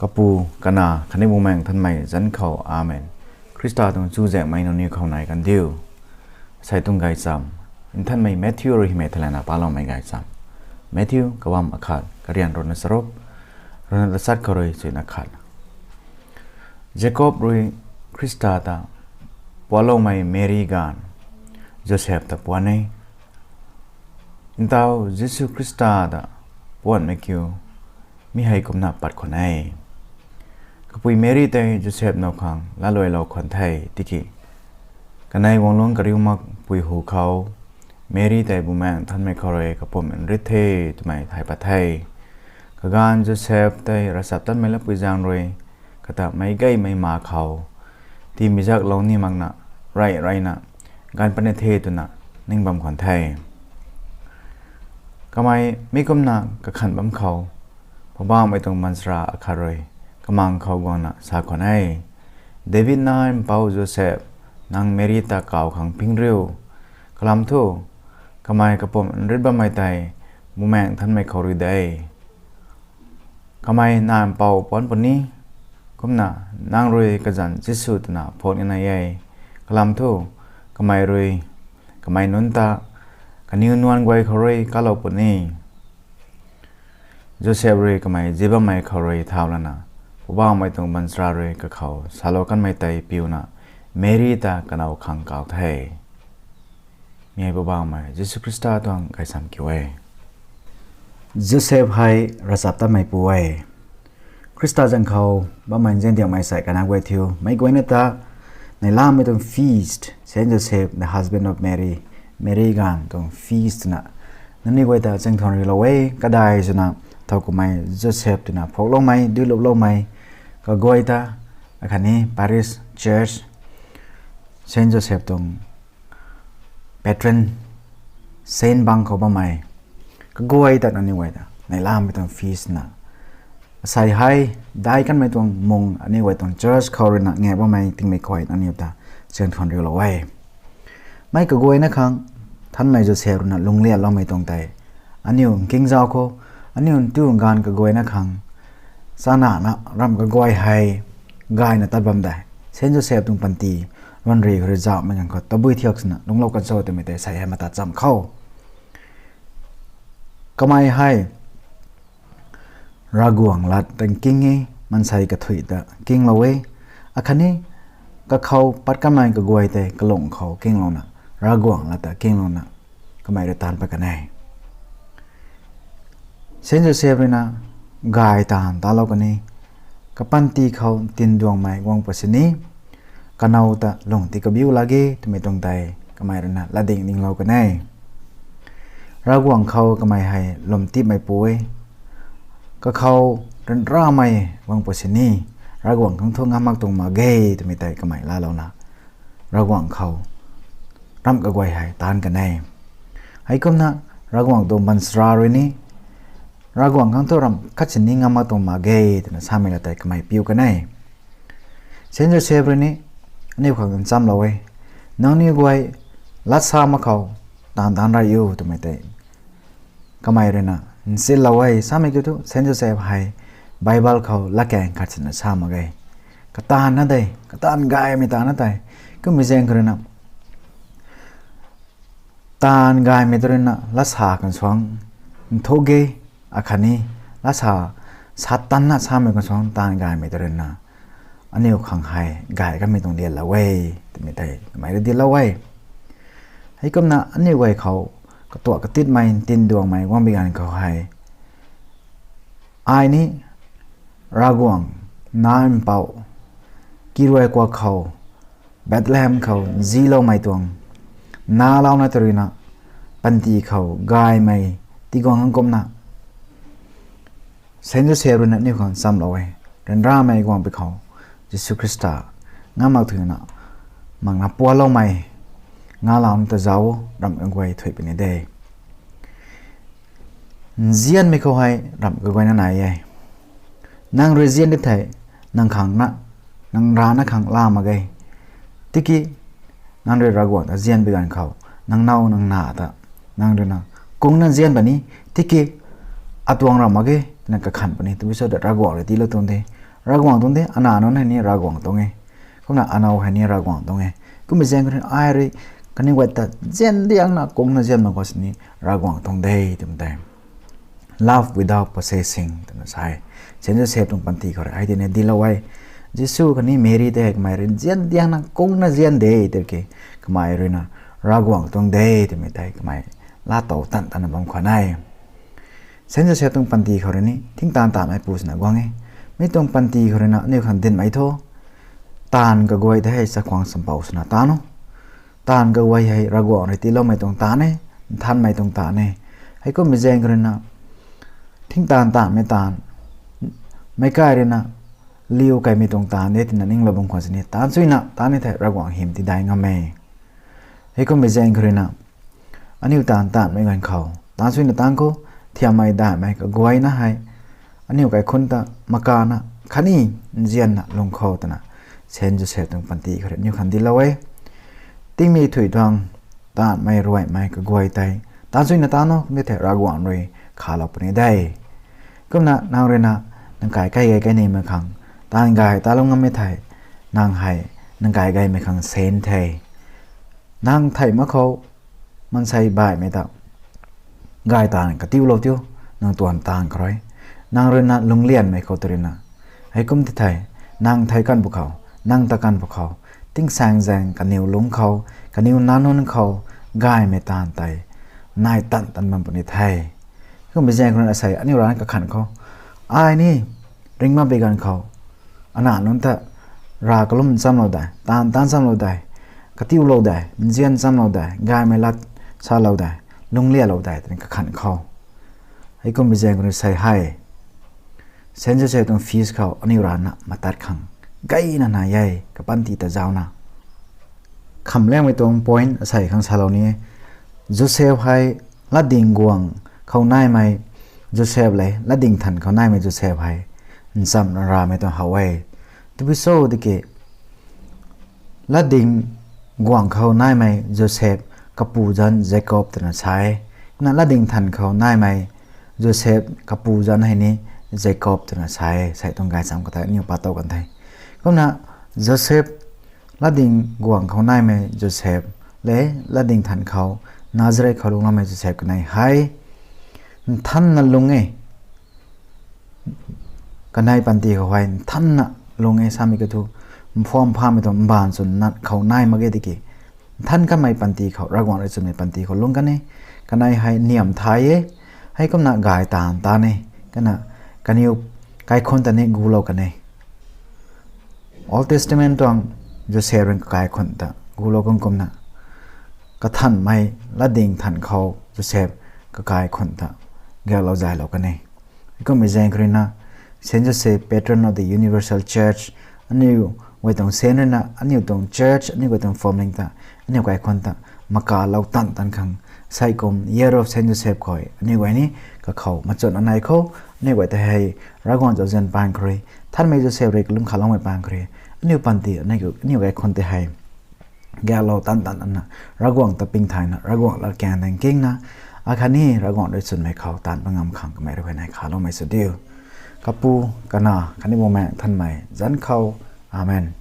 กปูกันนาคันในโมเมนต์ทันไม่จันเขาอาเมนคริสต์ต้องจูเจไม่นนนี่เขาไหนกันเดียวใส่ตุ้งไก่ซ้ำอินทันไม่แมทธิวหรือเมทเลนาปาลองไม่ไก่ซ้ำแมทธิวกวามอาคาดกเรียนรณสรบรณสัตว์ก็เลยสุนัขขัดเจคอบรู้คริสต์ตาปาลองไม่เมรีกันโจเซฟตาปวนนี้อินท้าวเยซูคริสต์ตาปวนไม่คิวมีให้กุมนับปัดคนให้กปุยเมรีเตยโจเซฟนกขังละลอยเราคนไทยติกิกันในวงล้วนกริวมักปุยหูเขาเมรีเตยบุแมงท่านไม่เคารพกับผมฤทธิ์เททำไมไทยปัทไทยกการโจเซฟเตยรัศตันไม่ละปุยจางรวยกระตับไม่ใกล้ไม่มาเขาที่มีจักเหล่านี้มักนะไรนะการปฏิเทตุนะนิ่งบำคนไทยก็ไม่มีกุมนักกับขันบำเขาพอบ้างไม่ต้องมันสระอาคารยกำลังเขากวนะสาคนให้เดวิดนายเปาโจเซฟนางเมริตาเก่าขังพิงเร็วคลำทูกำไมกระผมริบไม่ไตมุแมงท่านไม่เขารู้ได้กำไมนายเปาปอนปนนี้กุมนะนางรวยกระจันจิสุตนะพอดในยัยคลำทูกำไมรวยกำไมนุนตากันนิวนวลไว้เขารวยกาลปนนี้โจเซฟเรย์ก็ไม่จีบไม่เขาเรย์เท่าแล้วนะพวกบ้าไม่ต้องบันสระเรย์ก็เขาสาโลกันไม่ไต่ปิวนะเมรีตากันเอาขังเก่าไทยมีพวกบ้าไม่เยซูคริสต์ต้องไกสัมกิวเอโจเซฟให้รัศตันไม่ป่วยคริสต์จังเขาบ้ามันเจนเดียวไม่ใส่กันนักเวทิวไม่กวนตาในล่ามไม่ต้องฟีสต์เซนโจเซฟ the husband of Mary เมรีกันต้องฟีสต์นะนั่นนี่กวนตาจังทอนรีโลเวก็ได้จนะเท่ากับไม่โจเซฟตัวน่ะพกลงไม่ดูลบลงไม่ก็กวยตาอาคารนี้ปารีสเชิร์ชเซนต์โจเซฟตรงเปตรนเซนต์บังเขาบ้าไม่ก็กวยตาอันนี้ไว้ตาในล่ามไม่ต้องฟีสนะใส่ให้ได้กันไม่ต้องมงอันนี้ไว้ต้องเชิร์ชเขาเรียนแง่บ้าไม่ถึงไม่ค่อยอันนี้ตาเชิญทวนเรียลไว้ไม่ก็กวยนะครับท่านไม่โจเซฟน่ะลงเรียนเราไม่ต้องใจอันนี้กิงเจ้าเขาอันนี้ตัวงานก็กวยนะครั้งสานะนะรำก็กวยให้กายนะตัดบำได้เซนโจเซฟตรงปันตีวันเรียกเจ้ามันยังก็ตะบุยเที่ยวสนะลงโลกันโซ่แต่ไม่ได้ใส่ให้มาตัดจำเข้าก็ไม่ให้รากวงลัดแต่งกิ้งไงมันใส่กระถุยแต่กิ้งเราเว้ยอาคันนี้ก็เขาปัดกันไม่ก็กวยแต่กระหลงเขากิ้งเรานะรากวงลัดแต่กิ้งเรานะก็ไม่ได้ตานไปกันแน่เซนโจเซฟเลยนะกายตานตาเรากันนี้กับปันตีเขาตินดวงไม้วงปัสนีกันเอาแต่ลงตีกับบิวลาเกทำไมตรงใจก็ไม่รู้นะละดิ่งดิ่งเรากันแน่รากวงเขาก็ไม่ให้ลมตีไม่ป่วยก็เขาเดินร่าไม่วงปัสนีรากวงทั้งทุ่งงามักตรงมาเกทำไมใจก็ไม่ละเรานะรากวงเขารำกับไว้ให้ตานกันแน่ให้ก็นะรากวงตรงบันสราเรนี้รากวงข้างตัวรำคัดสินนี้งามาตรงมาเกย์แต่สามีละแต่ก็ไม่ปิวกันแน่เช่นจะเชฟเรื่องนี้นี่ความจำเราไว้น้องนี่ไว้ลัดสามาเขาตานไรอยู่ตัวไม่แต่ก็ไม่เรื่องน่ะสิ่งเราไว้สามีก็ตัวเช่นจะเชฟให้ไบเบิลเขาละแกงคัดสินสามาเกย์ก็ตานนั่นได้ก็ตานกายไม่ตานนั่นได้ก็ไม่เจงกันนะตานกายไม่ตัวนั้นลัดสากันสว่างทุกเกอาคารนี้ลักษณะสัตตันนะสามีกันสองตานกายไม่ตระนะอันนี้ขังให้กายก็ไม่ต้องเดียนละเว้ยไม่ได้ไม่ได้เดียนละเว้ยให้ก็นะอันนี้ไว้เขาก็ตัวก็ติดไม่ติดดวงไม่ว่างมีการเขาให้ไอ้นี้รากวงน้ำเป่ากี่รวยกว่าเขาเบธเลเฮมเขาจีโลไม่ตวงนาเล่านะตรีนะปันตีเขากายไม่ตีกองอังกมนะเซนโจเซฟนั่นนี่ของซ้ำเราไว้เดินร่าไม่กวางไปเขาเยซูคริสต์งามาถึงนะมังนับปัวเราไม่งาเราแต่เจ้ารำกันไว้ถอยไปในเดย์เจียนไม่เขาให้รำกันไว้นั่นไหนยัยนางเรเจียนได้ไทยนางขังนะนางร้านนักขังล่ามาไงติกี้นางเรรักวังแต่เจียนไปกันเขานางเน่านางหนาแต่นางเรนะกงนั่งเจียนแบบนี้ติกี้อัตวงรำมาไงนั่นก็ขันปนี่ตัววิศวกรากวงเลยที่เราตรงนี้ ragwang tong de ana non hani ragwang tong e kumna anau hani ragwang tong e kum jeng kren ai ri kani wata jen diang na kong na jen ma ko sni ragwang tong de tum dai love without possessing tum sai chen Joseph tung panti khore ai ne dilawai Jisu kani Mary te mai rin jen diang na kong na jen de te ke kmai ri na ragwang tong de te me tai kmai la to tan tan bam khonai chen Joseph tung panti khore ni thing tan ta mai pus na gwang e mi tung panti khore na ne khan din mai tho tan ga goi de sa kwang sam pau sna ta no tan ga wai hai ragwang ri ti lo mai tung ta ne than mai tung ta ne hai ko mi jeng khore na thing tan ta me tan mai kai ri na liu kai mi tung ta ne tin ning lo bong khon ni tan sui na ta ne the ragwang him ti dai nga me hai ko mi jeng khore na aniu tan tan mai ngan khau tan sui na tan ko thiam mai da mai ka goi na hai aniu kai khun ta maka na khani jian na long khau ta na chen Joseph tung panti khare niu khan di lawai ting mi thui thang ta mai roi mai ka goi tai tan sui na ta no me the ragwang roi kha lo pne dai kum na nang re na nang kai kai nei ma khang tan gai ta long me thai nang hai nang gai me khang sen thai nang thai ma khau man sai bai me ta gai ta ka tiu lo tiu nang tuan tang kroi nang re na lung lian me khau trina hai kum ti thai nang thai kan bu khau nang ta kan bu khau ting sang jang ka niu lung khau ka niu nanon khau gai me tan tai nai tan tan man puni thai kum be jang kron asai ani ran ka khan khau ai ni ring ma be gan khau ana non ta ra kalum sam lo da tan sam lo da ka tiu lo da jian sam lo da gai me lat sa lo da lung lia lo da tan ka khan khau hai kum be jang kron sai hai sen Joseph tung fees khau ani ran na matar khang gai na yai ka panti ta jaw na kham leng mai tong point sai khang salo ni Joseph hai la ding guang khau nai mai Joseph le la ding than khau nai mai Joseph hai sam ra mai to hawai to be so de ke la ding guang khau nai mai Joseph kapu jan Jacob tan sai na la ding than khau nai mai Joseph kapu jan hai ni Jacob tan sai tong gai sam ka ta ni pa to kan thai kom na Joseph la ding guang khau nai mai Joseph le la ding than khau Nazareth khau long mai Joseph ka nai hai than na lung e kanai panti khau hai than na lung e sami ka thu phom pham me to ban sun nat khau nai ma ge diki than ka mai panti khau ragwang re chun mai panti khau lung ka ne kanai hai niam thai e hai kom na gai tan ta ne kana kaniu kai khon ta ne gu lo ka ne Old Testament tong Joseph ren kai khon ta gu lo kong kom na ka than mai la ding than khau Joseph ka kai khon ta ga lo jai lo ka ne ko mi jeng krina Saint Joseph patron of the Universal Church aniu we tong sen na aniu tong church aniu we tong forming ta aniu kai khon ta maka lo tan tan khang sai kom year of Saint Joseph khoi aniu we ni ka khau ma chon anai kho ne we ta hai ragon jo jen pan khre than mai Joseph re lum khalong mai pan khre aniu panti anai ko aniu kai khon te hai ga lo tan tan an ragwang ta ping thai na ragwang la kyan dang king na akhani ragwang re chun mai khau tan pangam khang ka mai re nai khalo mai su diu kapu kana khani mo mai than mai jan khau amen